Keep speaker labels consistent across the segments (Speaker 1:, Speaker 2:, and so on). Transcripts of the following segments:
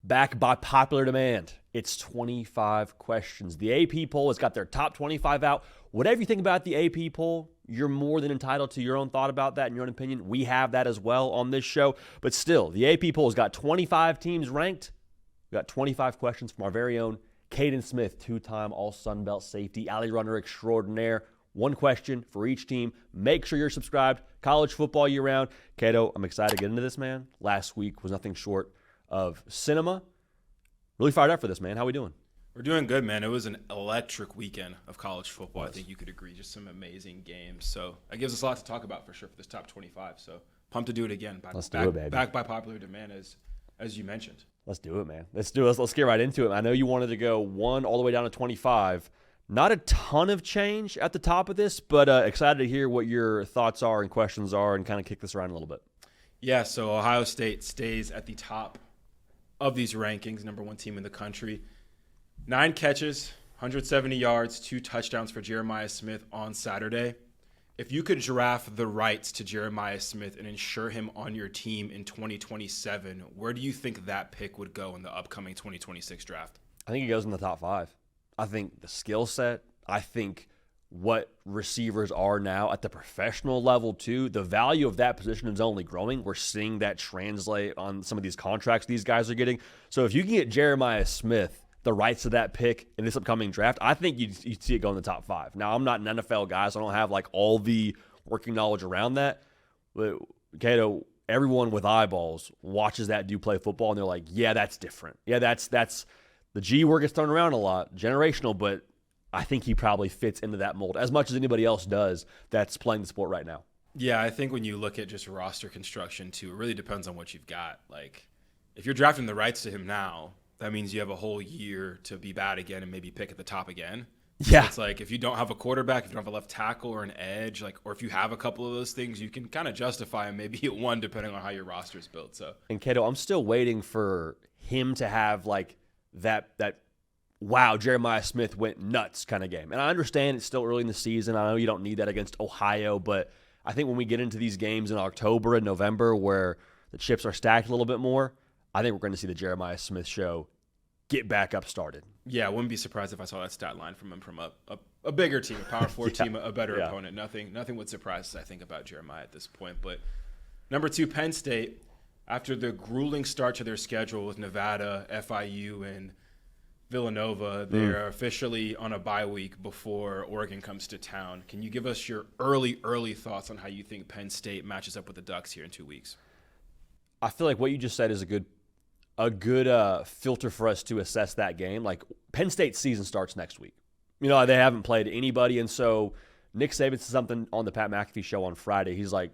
Speaker 1: back by popular demand. It's 25 questions. The AP poll has got their top 25 out. Whatever you think about the AP poll, you're more than entitled to your own thought about that and your own opinion. We have that as well on this show. But still, the AP poll has got 25 teams ranked. We've got 25 questions from our very own Caden Smith, two-time All-Sun Belt safety, alley runner extraordinaire. One question for each team. Make sure you're subscribed. College football year-round. Cato, I'm excited to get into this, man. Last week was nothing short of cinema. Really fired up for this, man. How we doing?
Speaker 2: We're doing good, man. It was an electric weekend of college football. I think you could agree. Just some amazing games. So that gives us a lot to talk about for sure for this top 25. So pumped to do it again.
Speaker 1: Let's do it, baby.
Speaker 2: Back by popular demand, as you mentioned.
Speaker 1: Let's do it, man. Let's do it. Let's get right into it. I know you wanted to go 1 all the way down to 25. Not a ton of change at the top of this, but excited to hear what your thoughts are and questions are and kind of kick this around a little bit.
Speaker 2: Yeah, so Ohio State stays at the top of these rankings, number 1 team in the country. 9 catches, 170 yards, 2 touchdowns for Jeremiah Smith on Saturday. If you could draft the rights to Jeremiah Smith and ensure him on your team in 2027, where do you think that pick would go in the upcoming 2026 draft?
Speaker 1: I think he goes in the top 5. I think the skill set, I think what receivers are now at the professional level too, the value of that position is only growing. We're seeing that translate on some of these contracts these guys are getting. So if you can get Jeremiah Smith the rights to that pick in this upcoming draft, I think you'd see it go in the top 5. Now, I'm not an NFL guy, so I don't have like all the working knowledge around that. But Cato, everyone with eyeballs watches that dude play football, and they're like, yeah, that's different. Yeah, that's the G word gets thrown around a lot, generational, but I think he probably fits into that mold as much as anybody else does that's playing the sport right now.
Speaker 2: Yeah, I think when you look at just roster construction too, it really depends on what you've got. Like, if you're drafting the rights to him now, that means you have a whole year to be bad again and maybe pick at the top again.
Speaker 1: Yeah.
Speaker 2: So it's like if you don't have a quarterback, if you don't have a left tackle or an edge, like, or if you have a couple of those things, you can kind of justify him maybe at 1 depending on how your roster is built. So,
Speaker 1: and Cato, I'm still waiting for him to have like that wow, Jeremiah Smith went nuts kind of game. And I understand it's still early in the season. I know you don't need that against Ohio, but I think when we get into these games in October and November where the chips are stacked a little bit more, I think we're going to see the Jeremiah Smith show get back up started.
Speaker 2: Yeah, I wouldn't be surprised if I saw that stat line from him from a bigger team, a Power 4 team, a better opponent. Nothing would surprise us, I think, about Jeremiah at this point. But number 2, Penn State, after the grueling start to their schedule with Nevada, FIU, and Villanova, they're officially on a bye week before Oregon comes to town. Can you give us your early thoughts on how you think Penn State matches up with the Ducks here in 2 weeks?
Speaker 1: I feel like what you just said is a good filter for us to assess that game. Like, Penn State's season starts next week. You know, they haven't played anybody, and so Nick Saban said something on the Pat McAfee show on Friday. He's like,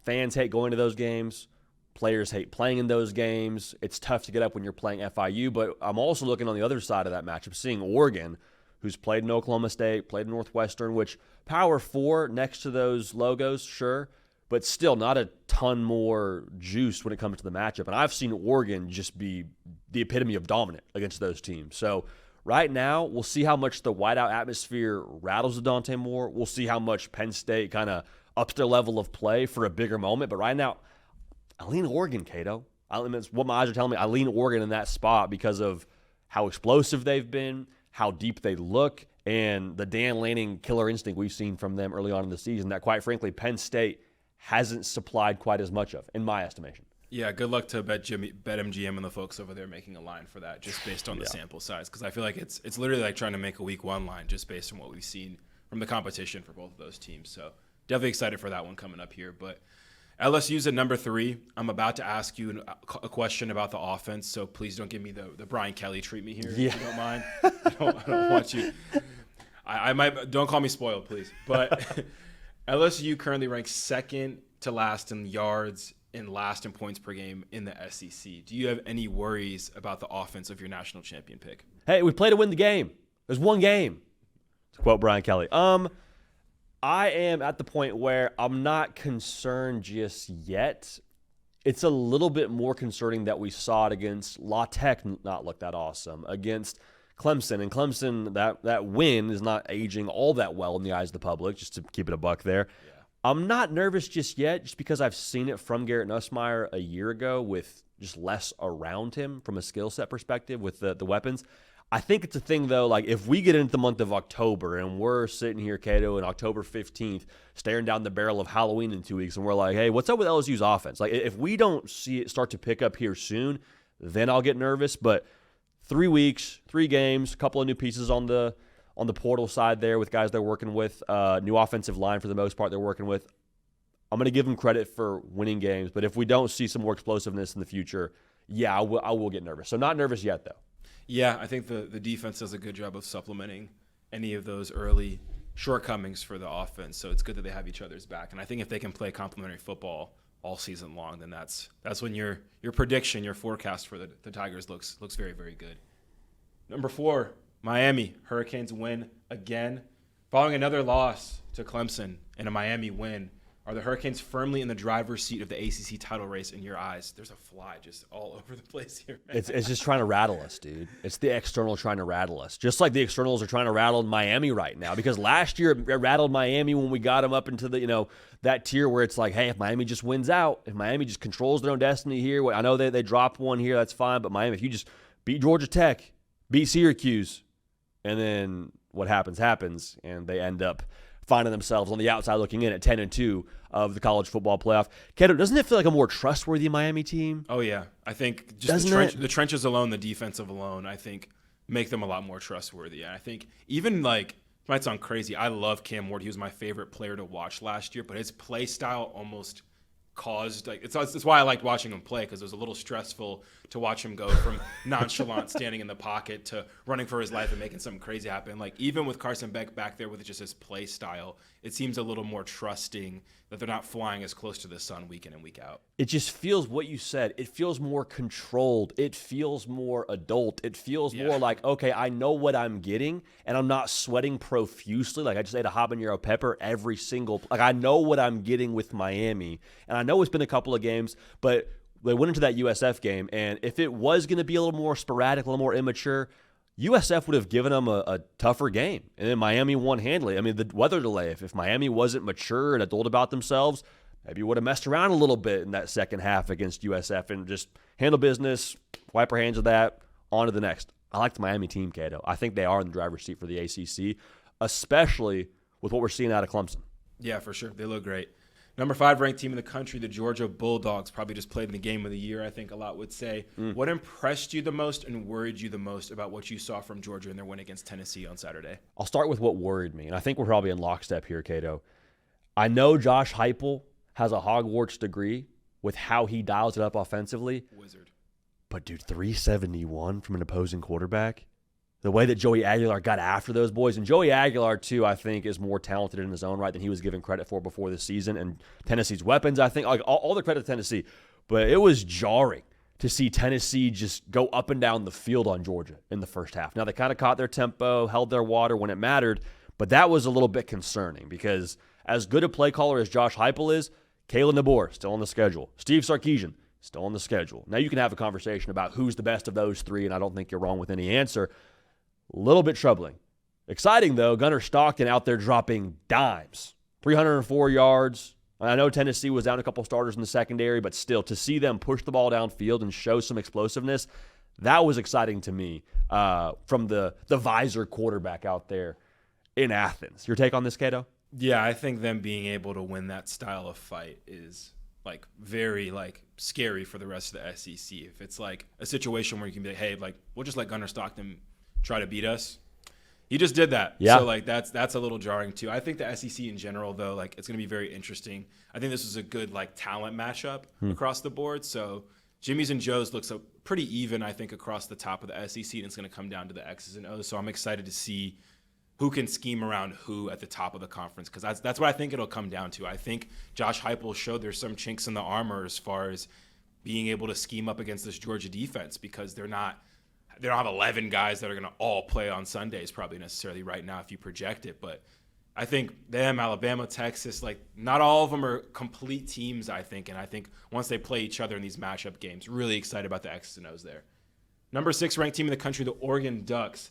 Speaker 1: fans hate going to those games. Players hate playing in those games. It's tough to get up when you're playing FIU, but I'm also looking on the other side of that matchup, seeing Oregon, who's played in Oklahoma State, played in Northwestern, which Power 4 next to those logos, sure, but still not a ton more juice when it comes to the matchup. And I've seen Oregon just be the epitome of dominant against those teams. So right now, we'll see how much the whiteout atmosphere rattles Dante Moore. We'll see how much Penn State kind of ups their level of play for a bigger moment. But right now, I lean Oregon, Cato. It's what my eyes are telling me. I lean Oregon in that spot because of how explosive they've been, how deep they look, and the Dan Lanning killer instinct we've seen from them early on in the season that, quite frankly, Penn State hasn't supplied quite as much of, in my estimation.
Speaker 2: Yeah, good luck to BetMGM and the folks over there making a line for that just based on the sample size, because I feel like it's literally like trying to make a week 1 line just based on what we've seen from the competition for both of those teams. So definitely excited for that one coming up here. But LSU's at number 3. I'm about to ask you a question about the offense, so please don't give me the Brian Kelly treatment here, if you don't mind. I don't want you. I might, don't call me spoiled, please. But LSU currently ranks second to last in yards and last in points per game in the SEC. Do you have any worries about the offense of your national champion pick?
Speaker 1: Hey, we play to win the game. There's one game, to quote Brian Kelly. I am at the point where I'm not concerned just yet. It's a little bit more concerning that we saw it against La Tech not look that awesome, against Clemson. And Clemson, that win is not aging all that well in the eyes of the public, just to keep it a buck there. Yeah. I'm not nervous just yet, just because I've seen it from Garrett Nussmeier a year ago with just less around him from a skill set perspective with the weapons. I think it's a thing, though, like if we get into the month of October and we're sitting here, Cato, on October 15th, staring down the barrel of Halloween in 2 weeks, and we're like, hey, what's up with LSU's offense? Like if we don't see it start to pick up here soon, then I'll get nervous. But 3 weeks, 3 games, a couple of new pieces on the portal side there with guys they're working with, new offensive line for the most part they're working with. I'm going to give them credit for winning games, but if we don't see some more explosiveness in the future, yeah, I will get nervous. So not nervous yet, though.
Speaker 2: Yeah, I think the defense does a good job of supplementing any of those early shortcomings for the offense. So it's good that they have each other's back. And I think if they can play complementary football all season long, then that's when your prediction, your forecast for the Tigers looks very, very good. Number 4, Miami. Hurricanes win again. Following another loss to Clemson and a Miami win, are the Hurricanes firmly in the driver's seat of the ACC title race in your eyes? There's a fly just all over the place here, man.
Speaker 1: It's just trying to rattle us, dude. It's the external trying to rattle us. Just like the externals are trying to rattle Miami right now. Because last year it rattled Miami when we got them up into the, that tier where it's like, hey, if Miami just wins out, if Miami just controls their own destiny here, I know they dropped one here, that's fine. But Miami, if you just beat Georgia Tech, beat Syracuse, and then what happens, and they end up finding themselves on the outside looking in at 10-2 of the college football playoff. Cato, doesn't it feel like a more trustworthy Miami team?
Speaker 2: Oh, yeah. I think just the trenches alone, the defensive alone, I think make them a lot more trustworthy. And I think even it might sound crazy, I love Cam Ward. He was my favorite player to watch last year, but his play style almost caused it's why I liked watching him play, because it was a little stressful to watch him go from nonchalant standing in the pocket to running for his life and making something crazy happen. Like even with Carson Beck back there with just his play style, it seems a little more trusting that they're not flying as close to the sun week in and week out.
Speaker 1: It just feels what you said. It feels more controlled. It feels more adult. It feels more like, okay, I know what I'm getting and I'm not sweating profusely. Like I just ate a habanero pepper every single, I know what I'm getting with Miami. And I know it's been a couple of games, but they went into that USF game, and if it was going to be a little more sporadic, a little more immature, USF would have given them a tougher game. And then Miami won handily. I mean, the weather delay, if Miami wasn't mature and adult about themselves, maybe would have messed around a little bit in that second half against USF and just handle business, wipe our hands of that, on to the next. I like the Miami team, Cato. I think they are in the driver's seat for the ACC, especially with what we're seeing out of Clemson.
Speaker 2: Yeah, for sure. They look great. Number 5 ranked team in the country, the Georgia Bulldogs, probably just played in the game of the year, I think a lot would say. What impressed you the most and worried you the most about what you saw from Georgia in their win against Tennessee on Saturday?
Speaker 1: I'll start with what worried me, and I think we're probably in lockstep here, Cato. I know Josh Heupel has a Hogwarts degree with how he dials it up offensively.
Speaker 2: Wizard.
Speaker 1: But, dude, 371 from an opposing quarterback? The way that Joey Aguilar got after those boys, and Joey Aguilar, too, I think, is more talented in his own right than he was given credit for before this season. And Tennessee's weapons, I think, all the credit to Tennessee. But it was jarring to see Tennessee just go up and down the field on Georgia in the first half. Now, they kind of caught their tempo, held their water when it mattered, but that was a little bit concerning because as good a play caller as Josh Heupel is, Kalen DeBoer, still on the schedule. Steve Sarkisian, still on the schedule. Now, you can have a conversation about who's the best of those three, and I don't think you're wrong with any answer. A little bit troubling. Exciting, though, Gunnar Stockton out there dropping dimes. 304 yards. I know Tennessee was down a couple starters in the secondary, but still, to see them push the ball downfield and show some explosiveness, that was exciting to me from the visor quarterback out there in Athens. Your take on this, Cato?
Speaker 2: Yeah, I think them being able to win that style of fight is very scary for the rest of the SEC. If it's like a situation where you can be like, hey, we'll just let Gunnar Stockton try to beat us. He just did that.
Speaker 1: Yeah.
Speaker 2: So that's a little jarring too. I think the SEC in general though, it's going to be very interesting. I think this is a good talent matchup across the board. So Jimmy's and Joe's looks pretty even, I think, across the top of the SEC, and it's going to come down to the X's and O's. So I'm excited to see who can scheme around who at the top of the conference, because that's what I think it'll come down to. I think Josh Heupel showed there's some chinks in the armor as far as being able to scheme up against this Georgia defense, because they don't have 11 guys that are going to all play on Sundays probably necessarily right now if you project it. But I think them, Alabama, Texas, not all of them are complete teams, I think. And I think once they play each other in these matchup games, really excited about the X's and O's there. Number 6 ranked team in the country, the Oregon Ducks.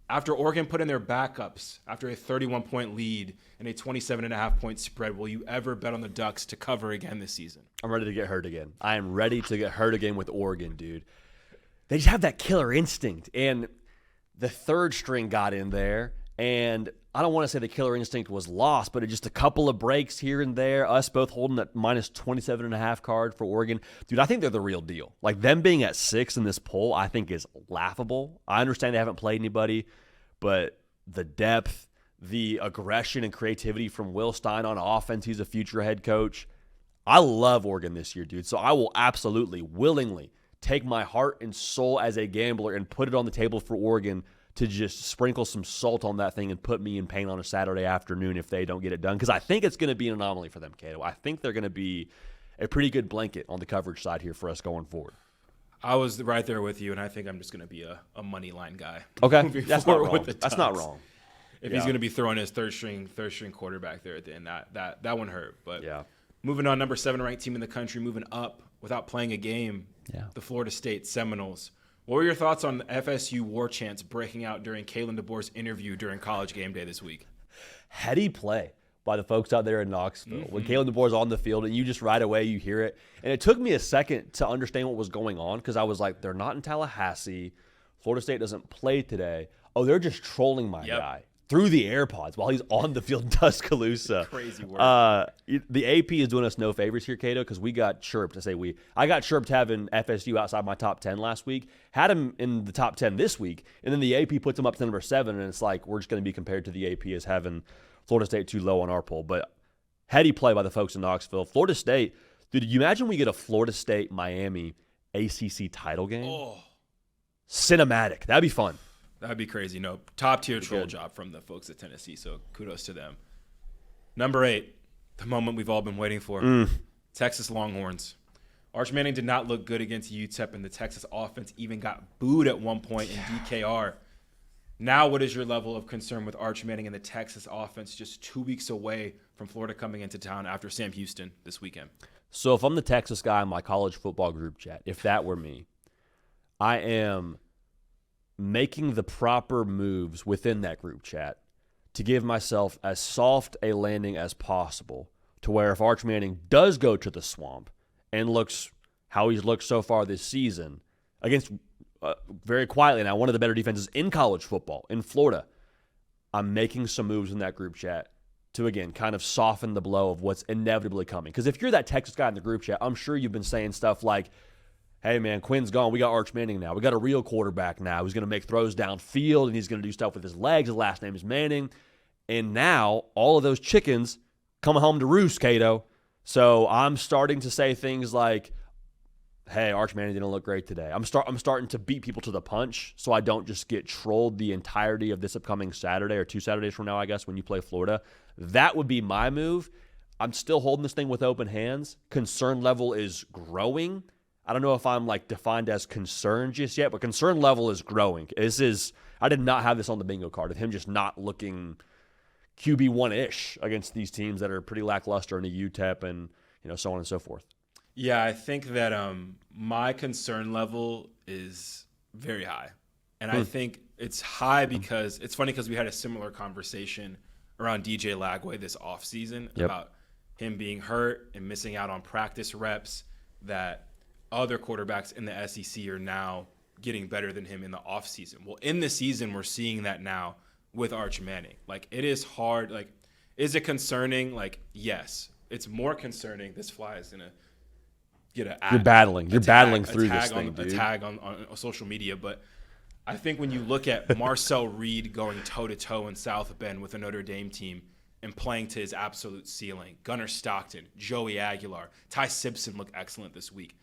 Speaker 2: After Oregon put in their backups, after a 31-point lead and a 27.5-point spread, will you ever bet on the Ducks to cover again this season?
Speaker 1: I'm ready to get hurt again. I am ready to get hurt again with Oregon, dude. They just have that killer instinct. And the third string got in there, and I don't want to say the killer instinct was lost, but just a couple of breaks here and there, us both holding that minus 27.5 card for Oregon. Dude, I think they're the real deal. Like, them being at 6 in this poll, I think is laughable. I understand they haven't played anybody, but the depth, the aggression and creativity from Will Stein on offense, he's a future head coach. I love Oregon this year, dude. So I will absolutely, willingly take my heart and soul as a gambler and put it on the table for Oregon to just sprinkle some salt on that thing and put me in pain on a Saturday afternoon if they don't get it done. Because I think it's going to be an anomaly for them, Cato. I think they're going to be a pretty good blanket on the coverage side here for us going forward.
Speaker 2: I was right there with you, and I think I'm just going to be a money line guy.
Speaker 1: Okay, that's not wrong. That's not wrong.
Speaker 2: If he's going to be throwing his third string quarterback there at the end, that one hurt. But
Speaker 1: yeah.
Speaker 2: Moving on, number 7 ranked team in the country, moving up without playing a game, the Florida State Seminoles. What were your thoughts on FSU war chants breaking out during Kalen DeBoer's interview during College Game Day this week?
Speaker 1: Heady play by the folks out there in Knoxville. When Kalen DeBoer's on the field and you just right away you hear it. And it took me a second to understand what was going on because I was like, they're not in Tallahassee. Florida State doesn't play today. Oh, they're just trolling my guy through the AirPods while he's on the field in Tuscaloosa.
Speaker 2: Crazy work.
Speaker 1: The AP is doing us no favors here, Cato, because we got chirped. I got chirped having FSU outside my top 10 last week, had him in the top 10 this week, and then the AP puts him up to number 7, and it's like we're just going to be compared to the AP as having Florida State too low on our poll. But heady play by the folks in Knoxville. Florida State, dude, you imagine we get a Florida State-Miami ACC title game?
Speaker 2: Oh.
Speaker 1: Cinematic. That'd be fun.
Speaker 2: That'd be crazy. No, top-tier troll job from the folks at Tennessee, so kudos to them. Number 8, the moment we've all been waiting for, Texas Longhorns. Arch Manning did not look good against UTEP, and the Texas offense even got booed at one point in DKR. Now, what is your level of concern with Arch Manning and the Texas offense just 2 weeks away from Florida coming into town after Sam Houston this weekend?
Speaker 1: So if I'm the Texas guy in my college football group chat, if that were me, I am making the proper moves within that group chat to give myself as soft a landing as possible to where if Arch Manning does go to the swamp and looks how he's looked so far this season against very quietly now one of the better defenses in college football in Florida, I'm making some moves in that group chat to, again, kind of soften the blow of what's inevitably coming. Because if you're that Texas guy in the group chat, I'm sure you've been saying stuff like, hey, man, Quinn's gone. We got Arch Manning now. We got a real quarterback now who's going to make throws downfield, and he's going to do stuff with his legs. His last name is Manning. And now all of those chickens coming home to roost, Cato. So I'm starting to say things like, hey, Arch Manning didn't look great today. I'm starting to beat people to the punch so I don't just get trolled the entirety of this upcoming Saturday or 2 Saturdays from now, I guess, when you play Florida. That would be my move. I'm still holding this thing with open hands. Concern level is growing. I don't know if I'm defined as concerned just yet, but concern level is growing. I did not have this on the bingo card of him just not looking QB1-ish against these teams that are pretty lackluster in the UTEP and so on and so forth.
Speaker 2: Yeah, I think that my concern level is very high. And I think it's high because it's funny because we had a similar conversation around DJ Lagway this offseason about him being hurt and missing out on practice reps that other quarterbacks in the SEC are now getting better than him in the offseason. Well, in the season, we're seeing that now with Arch Manning. It is hard. Is it concerning? Yes. It's more concerning. This fly is going to get a
Speaker 1: You're battling. You're battling through this thing, dude.
Speaker 2: A tag on social media. But I think when you look at Marcel Reed going toe-to-toe in South Bend with a Notre Dame team and playing to his absolute ceiling, Gunnar Stockton, Joey Aguilar, Ty Simpson look excellent this week.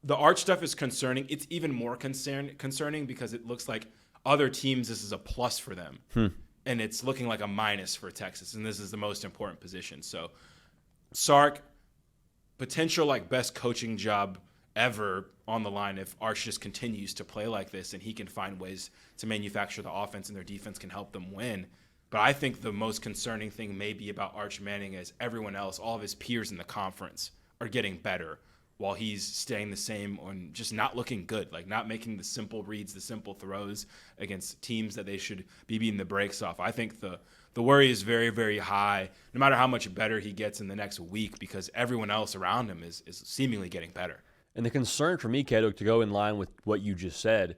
Speaker 2: The Arch stuff is concerning. It's even more concerning because it looks like other teams, this is a plus for them. And it's looking like a minus for Texas. And this is the most important position. So Sark, potential best coaching job ever on the line if Arch just continues to play like this and he can find ways to manufacture the offense and their defense can help them win. But I think the most concerning thing may be about Arch Manning is everyone else, all of his peers in the conference are getting better. while he's staying the same on just not looking good, like not making the simple reads, the simple throws against teams that they should be beating the brakes off. I think the worry is very, very high, no matter how much better he gets in the next week, because everyone else around him is seemingly getting better.
Speaker 1: And the concern for me, Cato, to go in line with what you just said,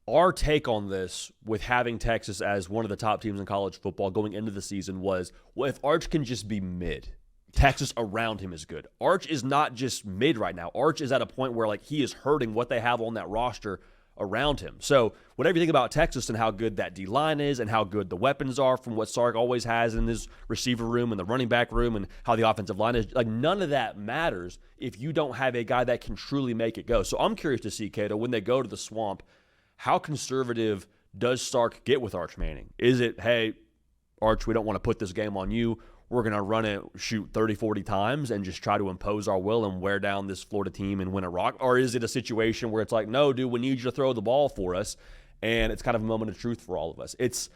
Speaker 1: our take on this with having Texas as one of the top teams in college football going into the season was, well, if Arch can just be mid, Texas around him is good. Arch is not just mid right now. Arch is at a point where like he is hurting what they have on that roster around him. So whatever you think about Texas and how good that D-line is and how good the weapons are from what Sark always has in his receiver room and the running back room and how the offensive line is, like none of that matters if you don't have a guy that can truly make it go. So I'm curious to see, Cato, when they go to the Swamp, how conservative does Sark get with Arch Manning? Is it, hey, Arch, we don't want to put this game on you. We're going to run it, shoot 30, 40 times and just try to impose our will and wear down this Florida team and win a rock? Or is it a situation where it's like, no, dude, we need you to throw the ball for us, and it's kind of a moment of truth for all of us? It's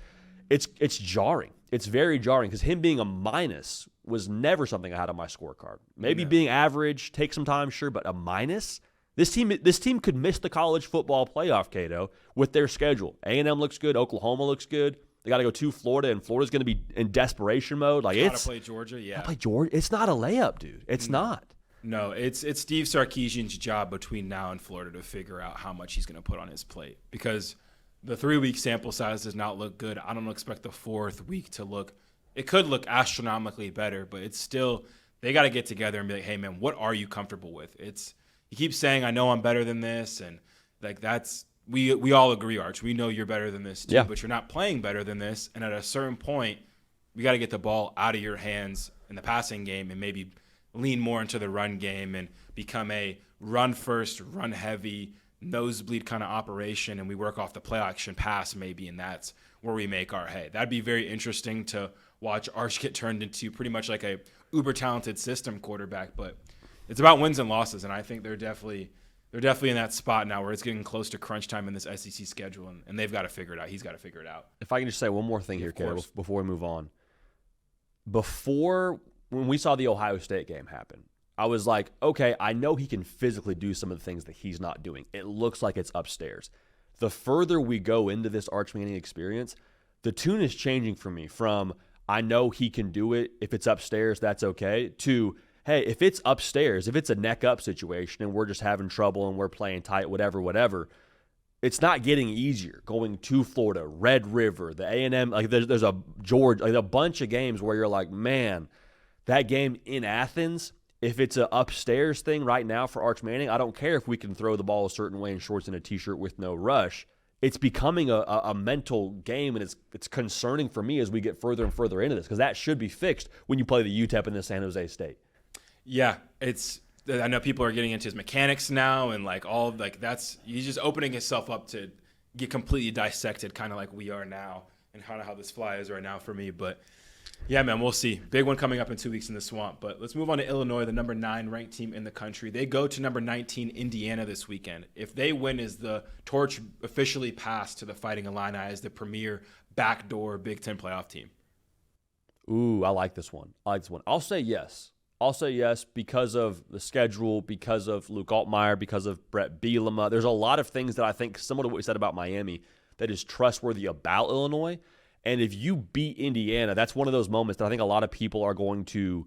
Speaker 1: jarring. It's very jarring because him being a minus was never something I had on my scorecard. Maybe being average, take some time, sure, but a minus? This team could miss the college football playoff, Cato, with their schedule. A&M looks good. Oklahoma looks good. They got to go to Florida, and Florida's going to be in desperation mode. Like
Speaker 2: Gotta play Georgia, yeah.
Speaker 1: Play Georgia. It's not a layup, dude. It's not.
Speaker 2: No, it's Steve Sarkisian's job between now and Florida to figure out how much he's going to put on his plate, because the 3-week sample size does not look good. I don't expect the 4th week to look – it could look astronomically better, but it's still – they got to get together and be like, hey, man, what are you comfortable with? He keeps saying, I know I'm better than this, and like that's – We all agree, Arch. We know you're better than this too, but you're not playing better than this. And at a certain point, we got to get the ball out of your hands in the passing game and maybe lean more into the run game and become a run first, run heavy, nosebleed kind of operation. And we work off the play action pass maybe, and that's where we make our hay. That'd be very interesting to watch Arch get turned into pretty much like a uber talented system quarterback. But it's about wins and losses, and I think they're definitely in that spot now where it's getting close to crunch time in this SEC schedule, and they've got to figure it out. He's got to figure it out.
Speaker 1: If I can just say one more thing here, Caleb, before we move on. When we saw the Ohio State game happen, I was like, okay, I know he can physically do some of the things that he's not doing. It looks like it's upstairs. The further we go into this Arch Manning experience, the tune is changing for me from I know he can do it. If it's upstairs, that's okay, to hey, if it's upstairs, if it's a neck up situation and we're just having trouble and we're playing tight, whatever, it's not getting easier going to Florida, Red River, the A&M. Like there's a Georgia, like a bunch of games where you're like, man, that game in Athens, if it's a upstairs thing right now for Arch Manning, I don't care if we can throw the ball a certain way in shorts and a T-shirt with no rush. It's becoming a mental game, and it's concerning for me as we get further and further into this, because that should be fixed when you play the UTEP and the San Jose State.
Speaker 2: Yeah, I know people are getting into his mechanics now, and he's just opening himself up to get completely dissected, kind of like we are now, and kind of how this fly is right now for me. But yeah, man, we'll see. Big one coming up in 2 weeks in the Swamp. But let's move on to Illinois, the number 9 ranked team in the country. They go to number 19 Indiana this weekend. If they win, is the torch officially passed to the Fighting Illini as the premier backdoor Big Ten playoff team?
Speaker 1: Ooh, I like this one. I'll say yes. Because of the schedule, because of Luke Altmaier, because of Brett Bielema. There's a lot of things that I think, similar to what we said about Miami, that is trustworthy about Illinois. And if you beat Indiana, that's one of those moments that I think a lot of people are going to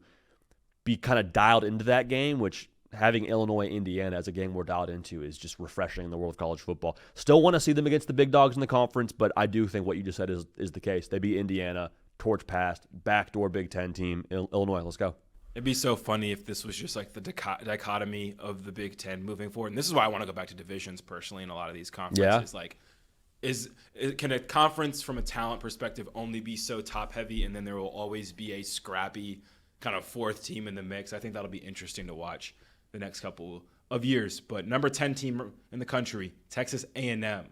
Speaker 1: be kind of dialed into that game, which having Illinois-Indiana as a game we're dialed into is just refreshing in the world of college football. Still want to see them against the big dogs in the conference, but I do think what you just said is the case. They beat Indiana, torch passed, backdoor Big Ten team, Illinois. Let's go.
Speaker 2: It'd be so funny if this was just like the dichotomy of the Big Ten moving forward. And this is why I want to go back to divisions personally in a lot of these conferences. Yeah. Can a conference from a talent perspective only be so top heavy, and then there will always be a scrappy kind of 4th team in the mix? I think that'll be interesting to watch the next couple of years. But number 10 team in the country, Texas A&M.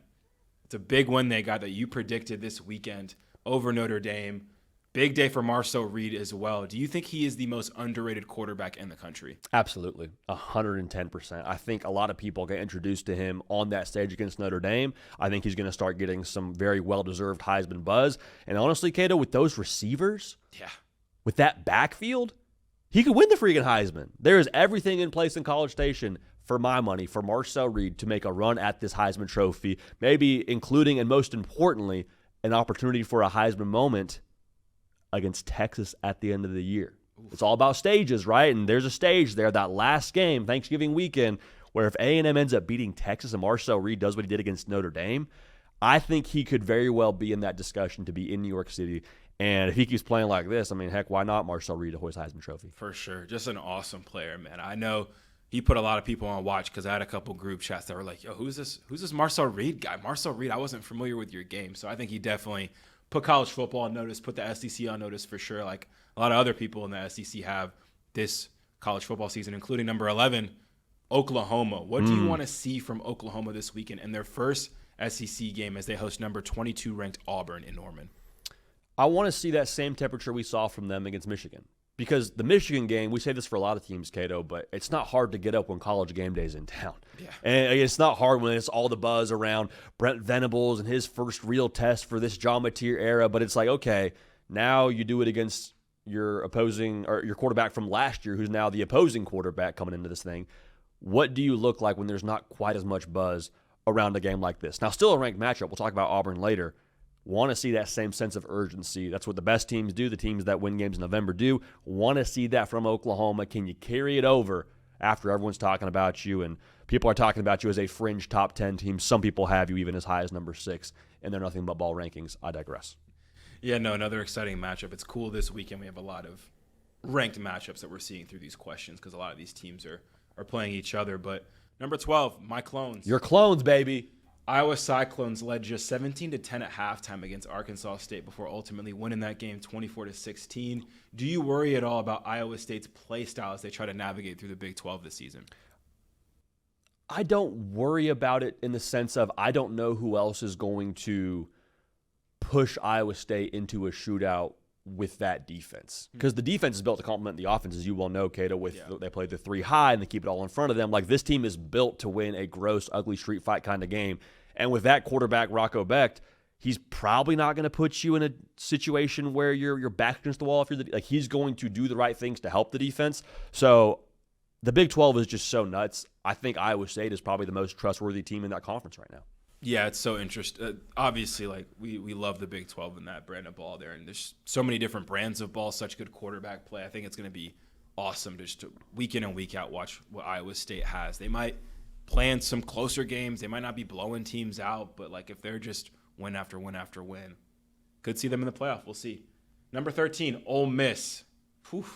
Speaker 2: It's a big one they got that you predicted this weekend over Notre Dame. Big day for Marcel Reed as well. Do you think he is the most underrated quarterback in the country?
Speaker 1: Absolutely, 110%. I think a lot of people get introduced to him on that stage against Notre Dame. I think he's going to start getting some very well-deserved Heisman buzz. And honestly, Cato, with those receivers, with that backfield, he could win the freaking Heisman. There is everything in place in College Station, for my money, for Marcel Reed to make a run at this Heisman Trophy, maybe including, and most importantly, an opportunity for a Heisman moment against Texas at the end of the year. It's all about stages, right? And there's a stage there, that last game, Thanksgiving weekend, where if A&M ends up beating Texas and Marcel Reed does what he did against Notre Dame, I think he could very well be in that discussion to be in New York City. And if he keeps playing like this, I mean, heck, why not Marcel Reed to hoist Heisman Trophy?
Speaker 2: For sure. Just an awesome player, man. I know he put a lot of people on watch because I had a couple group chats that were like, yo, who's this Marcel Reed guy? Marcel Reed, I wasn't familiar with your game. So I think he definitely put college football on notice, put the SEC on notice for sure, like a lot of other people in the SEC have this college football season, including number 11, Oklahoma. What do you want to see from Oklahoma this weekend in their first SEC game as they host number 22 ranked Auburn in Norman?
Speaker 1: I want to see that same temperature we saw from them against Michigan. Because the Michigan game, we say this for a lot of teams, Cato, but it's not hard to get up when College game day is in town.
Speaker 2: Yeah.
Speaker 1: And it's not hard when it's all the buzz around Brent Venables and his first real test for this John Mateer era. But it's like, okay, now you do it against your opposing or your quarterback from last year, who's now the opposing quarterback coming into this thing. What do you look like when there's not quite as much buzz around a game like this? Now, still a ranked matchup. We'll talk about Auburn later. Want to see that same sense of urgency. That's what the best teams do. The teams that win games in November do. Want to see that from Oklahoma. Can you carry it over after everyone's talking about you and people are talking about you as a fringe top 10 team? Some people have you even as high as number 6, and they're nothing but ball rankings. I digress.
Speaker 2: Yeah, no, another exciting matchup. It's cool this weekend. We have a lot of ranked matchups that we're seeing through these questions because a lot of these teams are playing each other. But number 12, my clones.
Speaker 1: Your clones, baby.
Speaker 2: Iowa Cyclones led just 17-10 at halftime against Arkansas State before ultimately winning that game 24-16. Do you worry at all about Iowa State's play style as they try to navigate through the Big 12 this season?
Speaker 1: I don't worry about it in the sense of I don't know who else is going to push Iowa State into a shootout with that defense. Because the defense is built to complement the offense, as you well know, Cato, they play the 3 high and they keep it all in front of them. Like, this team is built to win a gross, ugly street fight kind of game. And with that quarterback, Rocco Becht, he's probably not going to put you in a situation where you're back against the wall. If you're he's going to do the right things to help the defense. So the Big 12 is just so nuts. I think Iowa State is probably the most trustworthy team in that conference right now.
Speaker 2: Yeah, it's so interesting. Obviously, like we love the Big 12 and that brand of ball there, and there's so many different brands of ball, such good quarterback play. I think it's going to be awesome just to week in and week out watch what Iowa State has. They might play in some closer games. They might not be blowing teams out, but like if they're just win after win after win, could see them in the playoff. We'll see. Number 13, Ole Miss. Whew.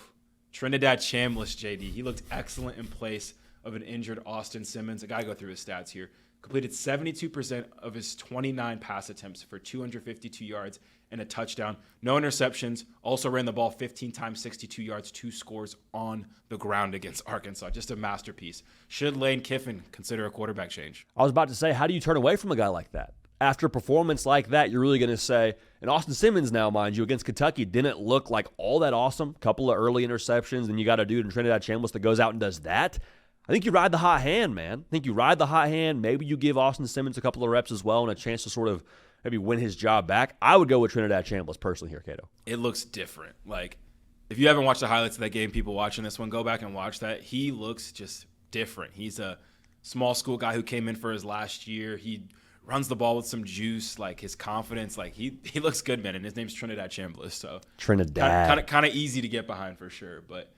Speaker 2: Trinidad Chambliss, JD. He looked excellent in place of an injured Austin Simmons. I got to go through his stats here. Completed 72% of his 29 pass attempts for 252 yards and a touchdown. No interceptions. Also ran the ball 15 times, 62 yards, 2 scores on the ground against Arkansas. Just a masterpiece. Should Lane Kiffin consider a quarterback change?
Speaker 1: I was about to say, how do you turn away from a guy like that? After a performance like that, you're really going to say, and Austin Simmons now, mind you, against Kentucky, didn't look like all that awesome. Couple of early interceptions, and you got a dude in Trinidad Chambliss that goes out and does that. I think you ride the hot hand, man. I think you ride the hot hand. Maybe you give Austin Simmons a couple of reps as well and a chance to sort of maybe win his job back. I would go with Trinidad Chambliss personally here, Cato.
Speaker 2: It looks different. Like, if you haven't watched the highlights of that game, people watching this one, go back and watch that. He looks just different. He's a small school guy who came in for his last year. He runs the ball with some juice, like his confidence. Like, he looks good, man, and his name's Trinidad Chambliss. So
Speaker 1: Trinidad.
Speaker 2: Kind of easy to get behind for sure, but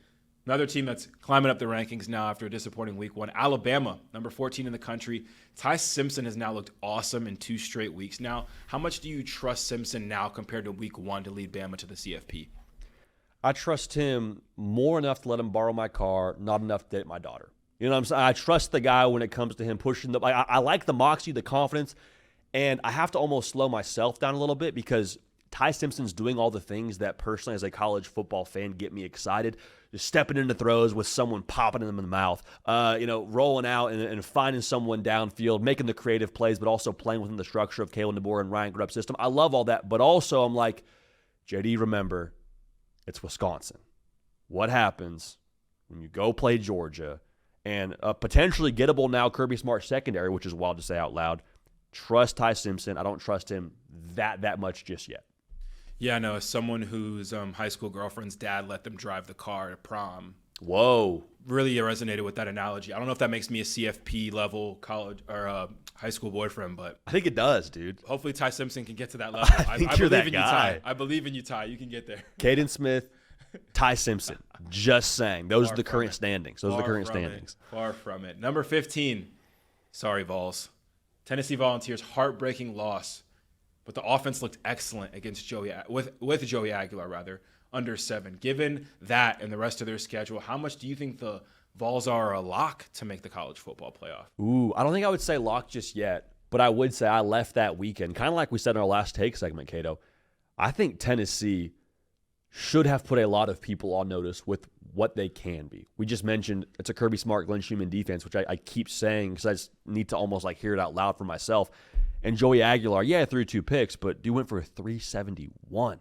Speaker 2: another team that's climbing up the rankings now after a disappointing week 1, Alabama, number 14 in the country. Ty Simpson has now looked awesome in 2 straight weeks now. How much do you trust Simpson now compared to week 1 to lead Bama to the CFP?
Speaker 1: I trust him more enough to let him borrow my car, not enough to date my daughter. You know what I'm saying? I trust the guy when it comes to him pushing the – I like the moxie, the confidence, and I have to almost slow myself down a little bit because Ty Simpson's doing all the things that personally as a college football fan get me excited. Just stepping into throws with someone popping them in the mouth, rolling out and finding someone downfield, making the creative plays, but also playing within the structure of Kalen DeBoer and Ryan Grubb's system. I love all that, but also I'm like, JD, remember, it's Wisconsin. What happens when you go play Georgia and a potentially gettable now Kirby Smart secondary, which is wild to say out loud? Trust Ty Simpson. I don't trust him that much just yet.
Speaker 2: Yeah, no, as someone whose high school girlfriend's dad let them drive the car to prom.
Speaker 1: Whoa.
Speaker 2: Really resonated with that analogy. I don't know if that makes me a CFP level college or high school boyfriend, but
Speaker 1: I think it does, dude.
Speaker 2: hopefully Ty Simpson can get to that level.
Speaker 1: I think you're
Speaker 2: believe
Speaker 1: that
Speaker 2: in
Speaker 1: guy.
Speaker 2: you, Ty. I believe in you, Ty. You can get there.
Speaker 1: Caden Smith, Ty Simpson. Just saying. Those
Speaker 2: Far
Speaker 1: are the
Speaker 2: from
Speaker 1: current
Speaker 2: it.
Speaker 1: standings. Those are the current standings.
Speaker 2: Far from it. Number 15. Sorry, Vols. Tennessee Volunteers, heartbreaking loss. But the offense looked excellent against Joey Aguilar, under 7. Given that and the rest of their schedule, how much do you think the Vols are a lock to make the college football playoff?
Speaker 1: Ooh, I don't think I would say lock just yet, but I would say I left that weekend, kind of like we said in our last take segment, Cato. I think Tennessee should have put a lot of people on notice with what they can be. We just mentioned it's a Kirby Smart, Glenn Schumann defense, which I keep saying because I just need to almost like hear it out loud for myself. And Joey Aguilar, yeah, threw 2 picks, but dude went for 371.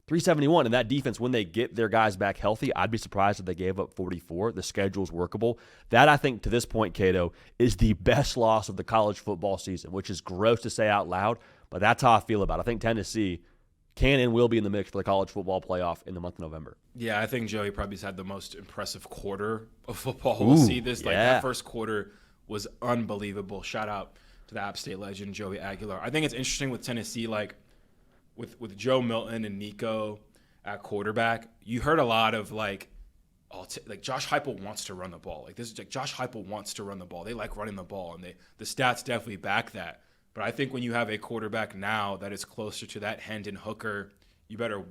Speaker 1: 371, and that defense, when they get their guys back healthy, I'd be surprised if they gave up 44. The schedule's workable. That, I think, to this point, Cato, is the best loss of the college football season, which is gross to say out loud, but that's how I feel about it. I think Tennessee can and will be in the mix for the college football playoff in the month of November.
Speaker 2: Yeah, I think Joey probably has had the most impressive quarter of football. We'll see this.
Speaker 1: Yeah.
Speaker 2: Like, that first quarter was unbelievable. Shout out to the App State legend, Joey Aguilar. I think it's interesting with Tennessee, like, with Joe Milton and Nico at quarterback, you heard a lot of like Josh Heupel wants to run the ball. Like, this is like Josh Heupel wants to run the ball. They like running the ball, and the stats definitely back that. But I think when you have a quarterback now that is closer to that Hendon Hooker, you better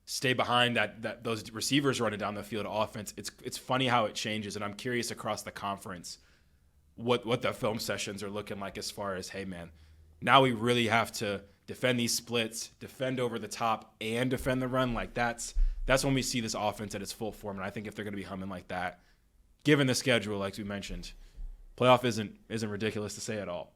Speaker 2: stay behind that those receivers running down the field offense. It's funny how it changes, and I'm curious across the conference what the film sessions are looking like as far as, hey man, now we really have to defend these splits, defend over the top, and defend the run. Like that's when we see this offense at its full form. And I think if they're going to be humming like that, given the schedule, like we mentioned, playoff isn't ridiculous to say at all.